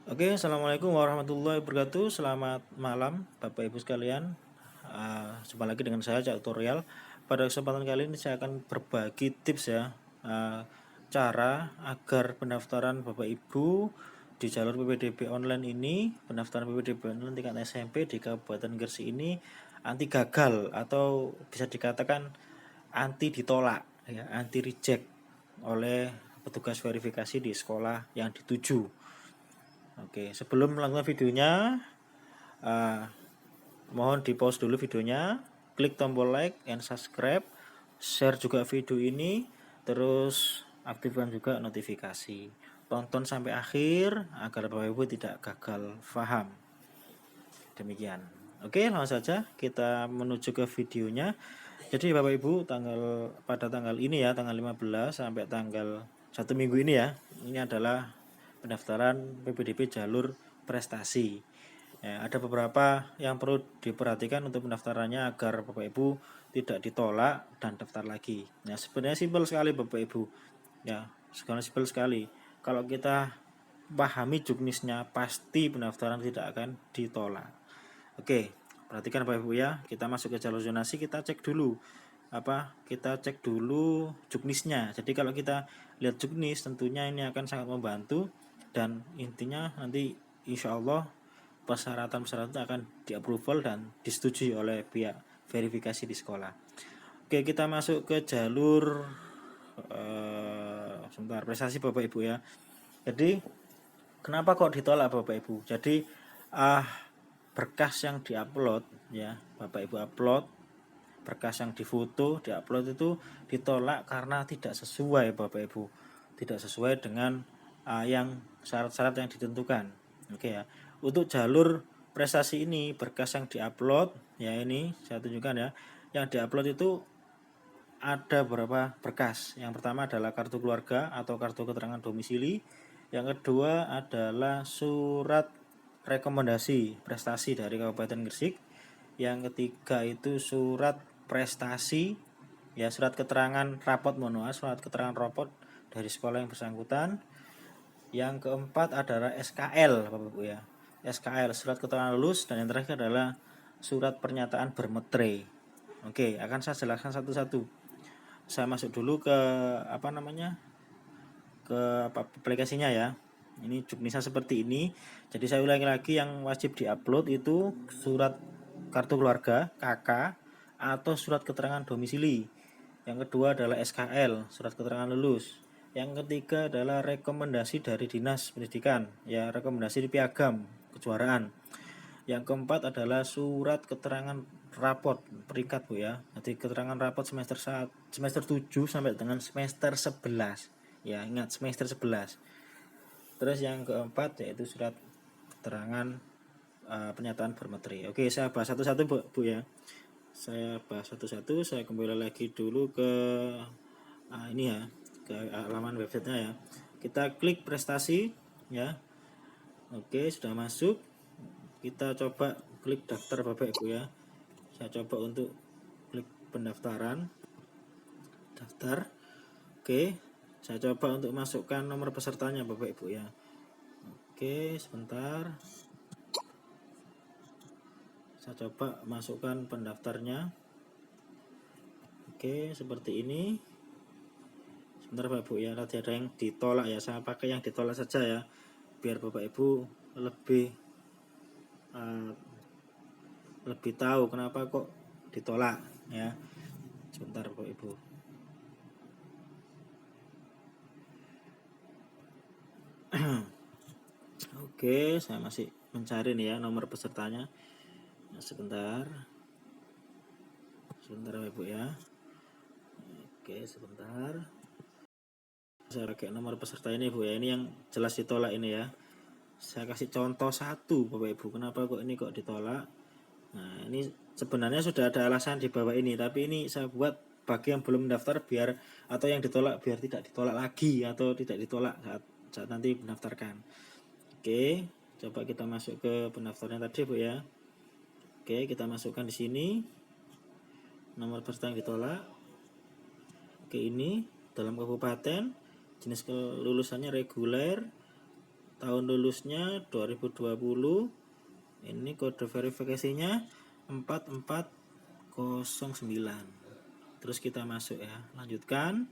Oke, assalamualaikum warahmatullahi wabarakatuh. Selamat malam, Bapak Ibu sekalian. Jumpa lagi dengan saya, Cak Tutorial. Pada kesempatan kali ini saya akan berbagi tips ya, cara agar pendaftaran Bapak Ibu di jalur PPDB online ini, pendaftaran PPDB online tingkat SMP di Kabupaten Gresik ini anti gagal atau bisa dikatakan anti ditolak, ya, anti reject oleh petugas verifikasi di sekolah yang dituju. Oke, sebelum melakukan videonya, uh, mohon di pause dulu videonya, klik tombol like and subscribe, share juga video ini, terus aktifkan juga notifikasi. Tonton sampai akhir agar Bapak Ibu tidak gagal paham. Demikian. Oke, langsung saja kita menuju ke videonya. Jadi Bapak Ibu pada tanggal ini ya, tanggal 15 sampai tanggal 1 minggu ini ya. Ini adalah pendaftaran PPDB jalur prestasi. Ya, ada beberapa yang perlu diperhatikan untuk pendaftarannya agar Bapak Ibu tidak ditolak dan daftar lagi. Ya, sebenarnya simpel sekali Bapak Ibu. Ya, simpel sekali. Kalau kita pahami juknisnya, pasti pendaftaran tidak akan ditolak. Oke, perhatikan Bapak Ibu ya. Kita masuk ke jalur zonasi, kita cek dulu kita cek dulu juknisnya. Jadi kalau kita lihat juknis, tentunya ini akan sangat membantu dan intinya nanti insya Allah persyaratan-persyaratan akan di-approval dan disetujui oleh pihak verifikasi di sekolah. Oke, kita masuk ke jalur sebentar prestasi Bapak Ibu ya. Jadi kenapa kok ditolak Bapak Ibu? Jadi berkas yang diupload ya, Bapak Ibu upload berkas yang difoto, diupload itu ditolak karena tidak sesuai Bapak Ibu. Tidak sesuai dengan yang syarat-syarat yang ditentukan. Oke ya. Untuk jalur prestasi ini berkas yang diupload ya, ini saya tunjukkan ya. Yang diupload itu ada beberapa berkas. Yang pertama adalah kartu keluarga atau kartu keterangan domisili. Yang kedua adalah surat rekomendasi prestasi dari Kabupaten Gresik. Yang ketiga itu surat prestasi, ya, surat keterangan rapot, surat keterangan rapot dari sekolah yang bersangkutan. Yang keempat adalah SKL Bapak Ibu ya, SKL surat keterangan lulus. Dan yang terakhir adalah surat pernyataan bermetre. Oke, akan saya jelaskan satu-satu. Saya masuk dulu ke aplikasinya ya. Ini juknisnya seperti ini. Jadi saya ulangi lagi, yang wajib diupload itu surat kartu keluarga KK atau surat keterangan domisili. Yang kedua adalah SKL, surat keterangan lulus. Yang ketiga adalah rekomendasi dari Dinas Pendidikan, ya, rekomendasi di piagam kejuaraan. Yang keempat adalah surat keterangan rapot peringkat Bu ya. Jadi keterangan rapot semester 7 sampai dengan semester 11. Ya, ingat semester 11. Terus yang keempat yaitu surat keterangan pernyataan bermateri. Oke, saya bahas satu-satu Bu ya. Saya bahas satu-satu, saya kembali lagi dulu ke ini ya, ke halaman websitenya ya. Kita klik prestasi ya. Oke, sudah masuk. Kita coba klik daftar Bapak Ibu ya. Saya coba untuk klik pendaftaran, daftar. Oke, saya coba untuk masukkan nomor pesertanya Bapak Ibu ya. Oke, sebentar. Saya coba masukkan pendaftarnya. Oke, seperti ini. Sebentar Bapak Ibu ya, tadi ada yang ditolak ya. Saya pakai yang ditolak saja ya, biar Bapak Ibu lebih tahu kenapa kok ditolak ya. Sebentar Bapak Ibu. Oke, saya masih mencari nih ya nomor pesertanya. Nah, sebentar Bapak Ibu ya. Oke, sebentar. Saya pakai nomor peserta ini Bu ya. Ini yang jelas ditolak ini ya. Saya kasih contoh satu Bapak Ibu, kenapa kok ini kok ditolak. Nah, ini sebenarnya sudah ada alasan di bawah ini, tapi ini saya buat bagi yang belum mendaftar biar, atau yang ditolak biar tidak ditolak lagi atau tidak ditolak saat nanti mendaftarkan. Oke, coba kita masuk ke pendaftarnya tadi Bu ya. Oke, kita masukkan di sini nomor peserta yang ditolak. Oke, ini dalam kabupaten, jenis kelulusannya reguler, tahun lulusnya 2020, ini kode verifikasinya 4409. Terus kita masuk ya, lanjutkan.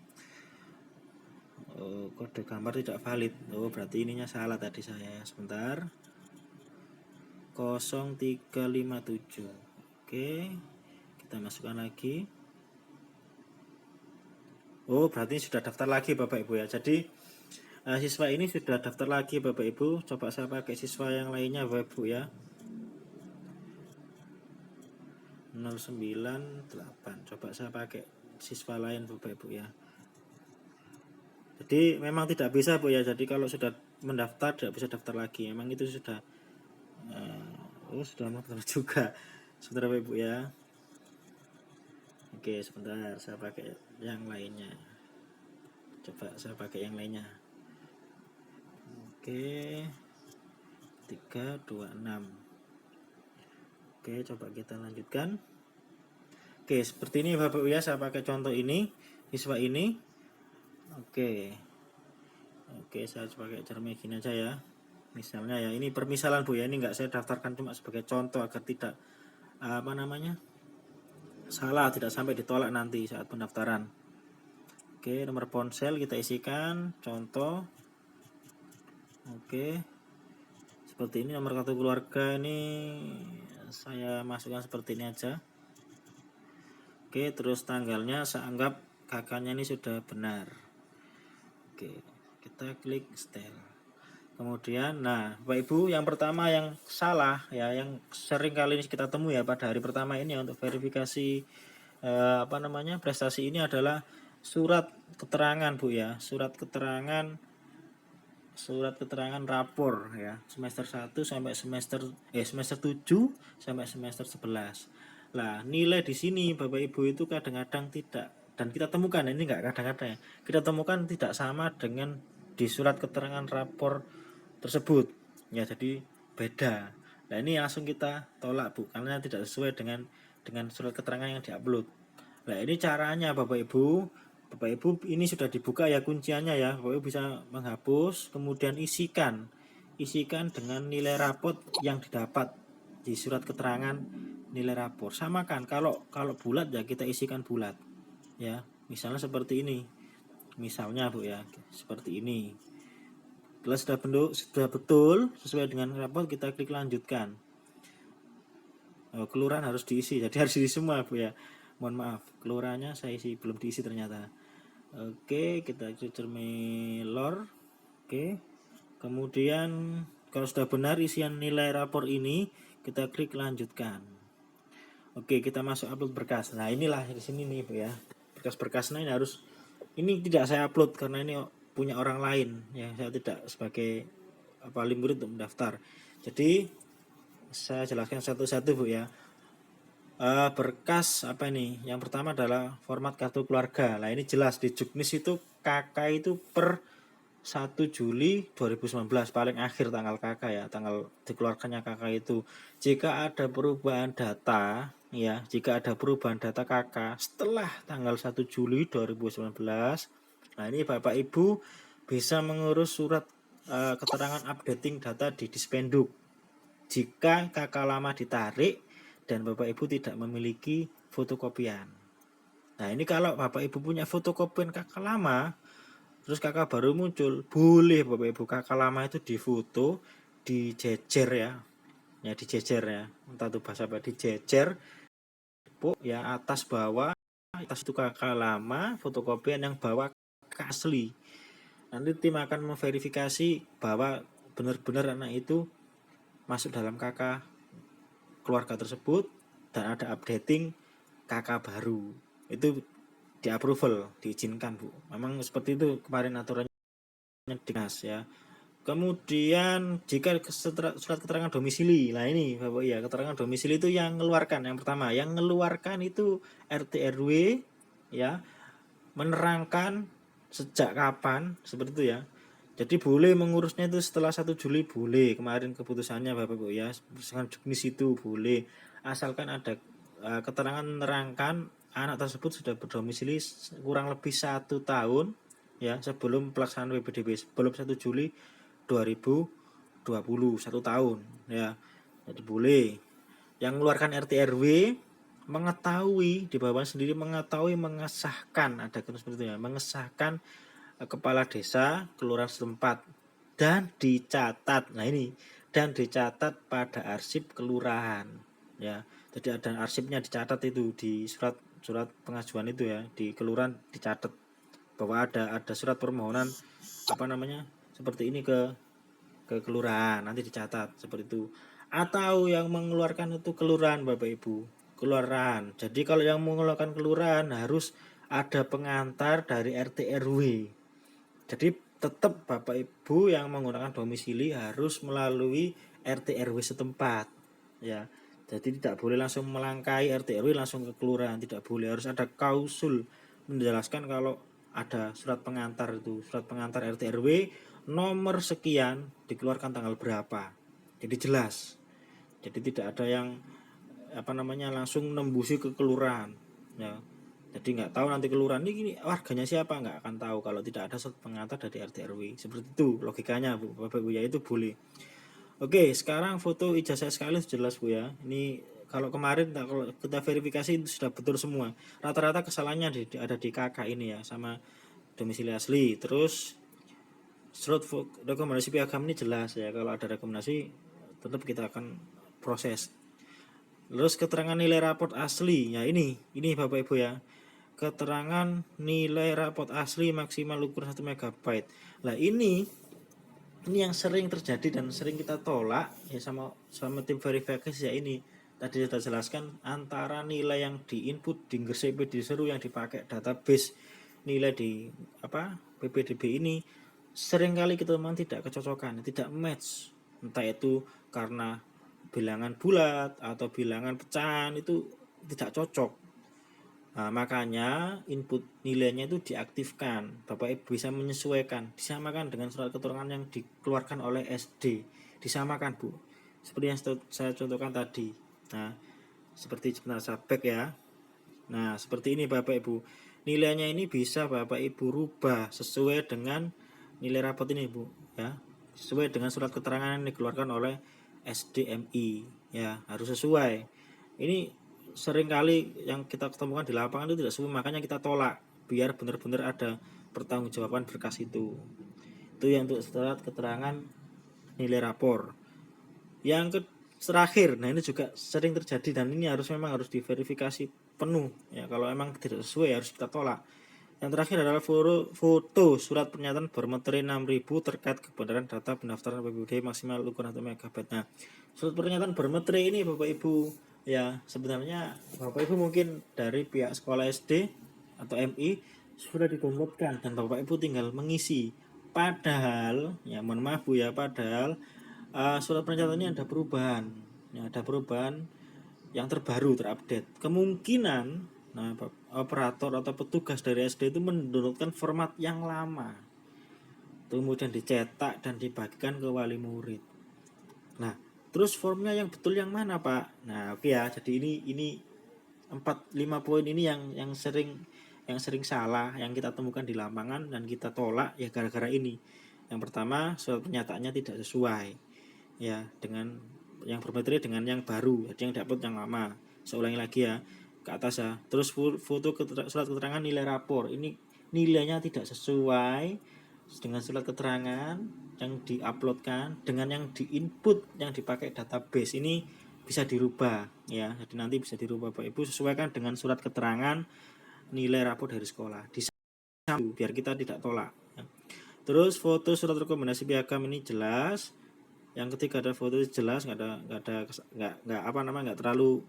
Oh, kode gambar tidak valid. Oh, berarti ininya salah tadi saya. Sebentar. 0357. Oke, kita masukkan lagi. Oh, berarti sudah daftar lagi Bapak Ibu ya. Jadi siswa ini sudah daftar lagi Bapak Ibu. Coba saya pakai siswa yang lainnya Bapak Ibu ya. 098. Coba saya pakai siswa lain Bapak Ibu ya. Jadi memang tidak bisa Bu ya. Jadi kalau sudah mendaftar tidak bisa daftar lagi. Memang itu sudah sudah mendaftar juga. Sebentar Bapak Ibu ya. Oke, sebentar saya pakai yang lainnya. Coba saya pakai yang lainnya. Oke. 326. Oke, coba kita lanjutkan. Oke, seperti ini Bapak Ibu ya, saya pakai contoh ini, siswa ini. Oke, saya pakai cara gini aja ya. Misalnya ya, ini permisalan Bu ya, ini enggak saya daftarkan cuma sebagai contoh agar tidak salah, tidak sampai ditolak nanti saat pendaftaran. Oke, nomor ponsel kita isikan, contoh. Oke, seperti ini. Nomor kartu keluarga ini saya masukkan seperti ini aja. Oke, terus tanggalnya saya anggap kakaknya ini sudah benar. Oke, kita klik setel. Kemudian, nah Bapak Ibu, yang pertama yang salah ya, yang sering kali ini kita temui ya pada hari pertama ini untuk verifikasi prestasi ini adalah surat keterangan Bu ya, surat keterangan rapor ya, semester 1 sampai semester 7 sampai semester 11. Lah, nilai di sini Bapak Ibu itu kadang-kadang tidak, dan kita temukan ini enggak kadang-kadang ya. Kita temukan tidak sama dengan di surat keterangan rapor tersebut. Ya, jadi beda. Nah, ini langsung kita tolak Bu karena tidak sesuai dengan surat keterangan yang diupload. Nah, ini caranya Bapak Ibu. Bapak Ibu, ini sudah dibuka ya kunciannya ya. Bapak Ibu bisa menghapus, kemudian isikan dengan nilai rapot yang didapat di surat keterangan nilai rapor. Samakan, kalau bulat ya kita isikan bulat. Ya, misalnya seperti ini. Misalnya Bu ya, seperti ini. Setelah sudah betul sesuai dengan rapor, kita klik lanjutkan. Kelurahan harus diisi, jadi harus diisi semua Bu ya. Mohon maaf, kelurahannya saya isi belum diisi ternyata. Oke, kita cermelor. Oke, kemudian kalau sudah benar isian nilai rapor ini, kita klik lanjutkan. Oke, kita masuk upload berkas. Nah, inilah di sini nih Bu ya, berkas-berkasnya ini harus, ini tidak saya upload karena ini punya orang lain ya, saya tidak sebagai wali murid untuk mendaftar. Jadi saya jelaskan satu-satu Bu ya. Berkas apa ini? Yang pertama adalah format kartu keluarga. Nah, ini jelas di Juknis itu kakak itu per 1 Juli 2019 paling akhir tanggal kakak ya, tanggal dikeluarkannya kakak itu. Jika ada perubahan data ya, jika ada perubahan data kakak setelah tanggal 1 Juli 2019, nah ini Bapak Ibu bisa mengurus surat keterangan updating data di Dispenduk. Jika kakak lama ditarik dan Bapak Ibu tidak memiliki fotokopian. Nah, ini kalau Bapak Ibu punya fotokopian kakak lama, terus kakak baru muncul, boleh Bapak Ibu kakak lama itu difoto, dijejer ya. Ya dijejer ya. Entah itu bahasa apa, dijejer ya, atas bawah, atas itu kakak lama, fotokopian yang bawah kakak asli. Nanti tim akan memverifikasi bahwa benar-benar anak itu masuk dalam kakak keluarga tersebut dan ada updating kakak baru. Itu di approval, diizinkan Bu. Memang seperti itu kemarin aturannya dinas ya. Kemudian jika surat keterangan domisili, nah ini Bapak ya, keterangan domisili itu yang mengeluarkan, yang pertama yang mengeluarkan itu RT RW ya, menerangkan sejak kapan seperti itu ya. Jadi boleh mengurusnya itu setelah 1 Juli boleh, kemarin keputusannya Bapak Ibu ya, misalkan Juknis itu boleh, asalkan ada keterangan menerangkan anak tersebut sudah berdomisili kurang lebih 1 tahun ya sebelum pelaksanaan WPDB, sebelum 1 Juli 2020, 1 tahun ya. Jadi boleh. Yang mengeluarkan RT RW mengetahui di bawah sendiri, mengetahui, mengesahkan, ada kata seperti itu ya, mengesahkan kepala desa kelurahan setempat dan dicatat. Nah ini, dan dicatat pada arsip kelurahan ya. Jadi ada arsipnya dicatat itu di surat pengajuan itu ya, di kelurahan dicatat bahwa ada surat permohonan seperti ini ke kelurahan, nanti dicatat seperti itu. Atau yang mengeluarkan itu kelurahan, Bapak Ibu, kelurahan. Jadi kalau yang mengeluarkan kelurahan harus ada pengantar dari RT RW. Jadi tetap Bapak Ibu yang menggunakan domisili harus melalui RT RW setempat ya. Jadi tidak boleh langsung melangkai RT RW langsung ke kelurahan, tidak boleh, harus ada klausul menjelaskan kalau ada surat pengantar itu, surat pengantar RT RW nomor sekian dikeluarkan tanggal berapa. Jadi jelas. Jadi tidak ada yang langsung nembusi ke kelurahan ya. Jadi nggak tahu nanti kelurahan ini warganya siapa, nggak akan tahu kalau tidak ada surat pengantar dari RT RW. Seperti itu logikanya Bu, Bapak Ibu ya, itu boleh. Oke, sekarang foto ijazah sekali jelas Bu ya. Ini kalau kemarin kalau kita verifikasi itu sudah betul semua. Rata-rata kesalahannya ada di kakak ini ya, sama domisili asli. Terus surat rekomendasi piagam ini jelas ya, kalau ada rekomendasi tetap kita akan proses. Terus keterangan nilai raport asli, ya ini Bapak Ibu ya, keterangan nilai raport asli maksimal ukuran 1 MB. Nah ini yang sering terjadi dan sering kita tolak ya sama tim verifikasi ya. Ini tadi sudah jelaskan, antara nilai yang diinput di GRCP di seru yang dipakai database nilai di PPDB ini seringkali kita memang tidak kecocokan, tidak match, entah itu karena bilangan bulat atau bilangan pecahan itu tidak cocok. Nah, makanya input nilainya itu diaktifkan. Bapak Ibu bisa menyesuaikan, disamakan dengan surat keterangan yang dikeluarkan oleh SD. Disamakan Bu, seperti yang saya contohkan tadi. Nah, seperti jenazah back ya. Nah, seperti ini Bapak Ibu. Nilainya ini bisa Bapak Ibu rubah sesuai dengan nilai rapot ini Bu ya. Sesuai dengan surat keterangan yang dikeluarkan oleh SDMI ya, harus sesuai. Ini seringkali yang kita ketemukan di lapangan itu tidak sesuai, makanya kita tolak biar benar-benar ada pertanggungjawaban berkas itu. Itu yang untuk surat keterangan nilai rapor. Yang terakhir, nah ini juga sering terjadi dan ini memang harus diverifikasi penuh ya. Kalau memang tidak sesuai harus kita tolak. Yang terakhir adalah foto surat pernyataan bermateri 6.000 terkait kebenaran data pendaftaran PPDB maksimal ukuran 1 MB. Nah, surat pernyataan bermateri ini Bapak Ibu ya, sebenarnya Bapak Ibu mungkin dari pihak sekolah SD atau MI sudah didownloadkan dan Bapak Ibu tinggal mengisi. Padahal ya, mohon maaf Bu ya, padahal surat pernyataan ini ada perubahan. Ya, ada perubahan yang terbaru, terupdate. Kemungkinan operator atau petugas dari SD itu mendownloadkan format yang lama, kemudian dicetak dan dibagikan ke wali murid. Nah, terus formnya yang betul yang mana Pak? Nah, oke ya. Jadi ini 4-5 poin ini yang sering salah, yang kita temukan di lapangan dan kita tolak ya gara-gara ini. Yang pertama, surat penyataannya tidak sesuai ya dengan yang bermateri dengan yang baru, jadi yang diupload yang lama. Saya ulangi lagi ya, ke atas ya. Terus foto surat keterangan nilai rapor, ini nilainya tidak sesuai dengan surat keterangan yang diuploadkan dengan yang diinput yang dipakai database. Ini bisa dirubah ya, jadi nanti bisa dirubah Bapak Ibu, sesuaikan dengan surat keterangan nilai rapor dari sekolah biar kita tidak tolak ya. Terus foto surat rekomendasi piagam ini jelas. Yang ketiga ada foto jelas, nggak terlalu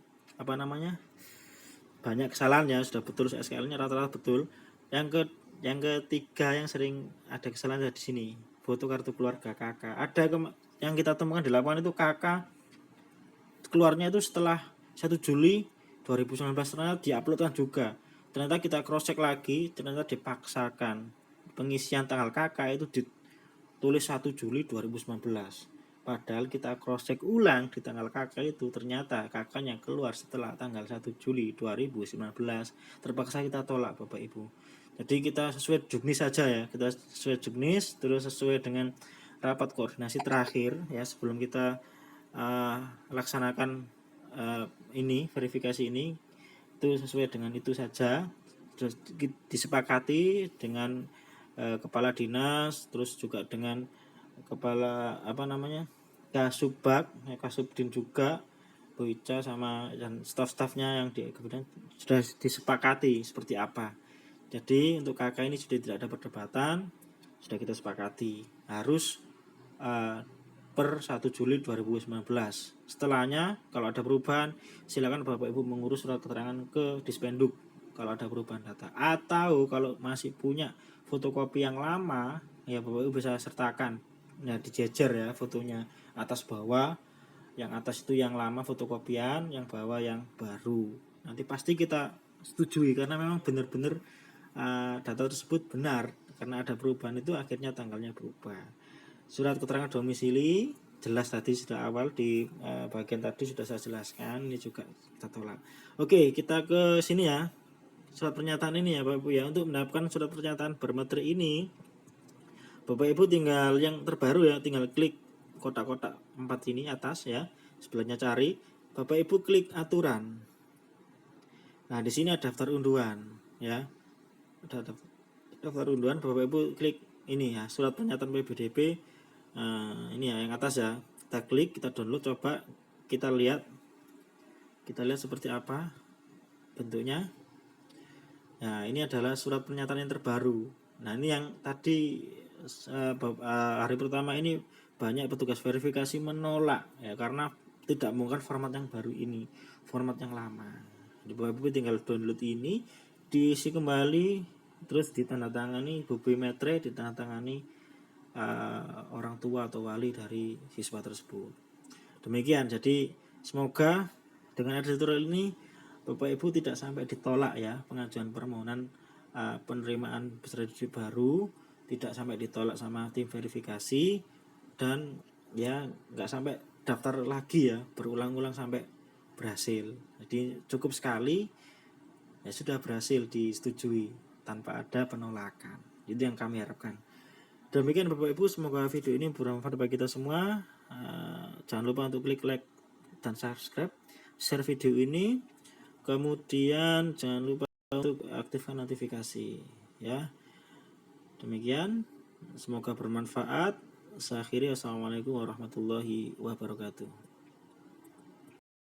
banyak kesalahannya, sudah betul SKL-nya rata-rata betul. Yang ketiga yang sering ada kesalahan di sini, foto kartu keluarga kakak. Ada yang kita temukan di lapangan itu kakak keluarnya itu setelah 1 Juli 2019 ternyata diuploadkan juga. Ternyata kita cross check lagi, ternyata dipaksakan pengisian tanggal kakak itu ditulis 1 Juli 2019. Padahal kita cross check ulang di tanggal kakak itu ternyata kakaknya keluar setelah tanggal 1 Juli 2019. Terpaksa kita tolak Bapak Ibu. Jadi kita sesuai juknis saja ya, kita sesuai juknis, terus sesuai dengan rapat koordinasi terakhir ya sebelum kita laksanakan ini verifikasi ini, itu sesuai dengan itu saja. Terus disepakati dengan kepala dinas, terus juga dengan kepala Kasubag, Kasubdin juga, Bu Ica sama dan staf-stafnya yang kemudian sudah disepakati seperti apa. Jadi untuk KK ini sudah tidak ada perdebatan, sudah kita sepakati harus per 1 Juli 2019. Setelahnya kalau ada perubahan silakan Bapak Ibu mengurus surat keterangan ke Dispenduk kalau ada perubahan data, atau kalau masih punya fotokopi yang lama ya Bapak Ibu bisa sertakan ya, dijejer ya fotonya atas bawah, yang atas itu yang lama fotokopian, yang bawah yang baru. Nanti pasti kita setujui karena memang benar-benar data tersebut benar, karena ada perubahan itu akhirnya tanggalnya berubah. Surat keterangan domisili jelas tadi sudah awal di bagian tadi sudah saya jelaskan, ini juga kita tolak. Oke, kita ke sini ya. Surat pernyataan ini ya Bapak Ibu ya. Untuk mendapatkan surat pernyataan bermateri ini, Bapak Ibu tinggal yang terbaru ya, tinggal klik kotak-kotak 4 ini atas ya. Sebelahnya cari, Bapak Ibu klik aturan. Nah, di sini ada daftar unduhan ya. Ada daftar unduhan, Bapak Ibu klik ini ya, surat pernyataan PBDB. Ini ya yang atas ya. Kita klik, kita download, coba kita lihat seperti apa bentuknya. Nah, ini adalah surat pernyataan yang terbaru. Nah, ini yang tadi hari pertama ini banyak petugas verifikasi menolak ya, karena tidak menggunakan format yang baru ini, format yang lama. Di Bapak Ibu tinggal download ini, diisi kembali, terus ditandatangani Bu Metre, ditandatangani orang tua atau wali dari siswa tersebut. Demikian, jadi semoga dengan ada tutorial ini Bapak Ibu tidak sampai ditolak ya pengajuan permohonan penerimaan peserta didik baru, tidak sampai ditolak sama tim verifikasi, dan ya nggak sampai daftar lagi ya berulang-ulang sampai berhasil. Jadi cukup sekali ya sudah berhasil disetujui tanpa ada penolakan. Itu yang kami harapkan. Demikian Bapak Ibu, semoga video ini bermanfaat bagi kita semua. Jangan lupa untuk klik like dan subscribe, share video ini, kemudian jangan lupa untuk aktifkan notifikasi ya. Demikian, semoga bermanfaat. Saya akhiri, wassalamualaikum warahmatullahi wabarakatuh.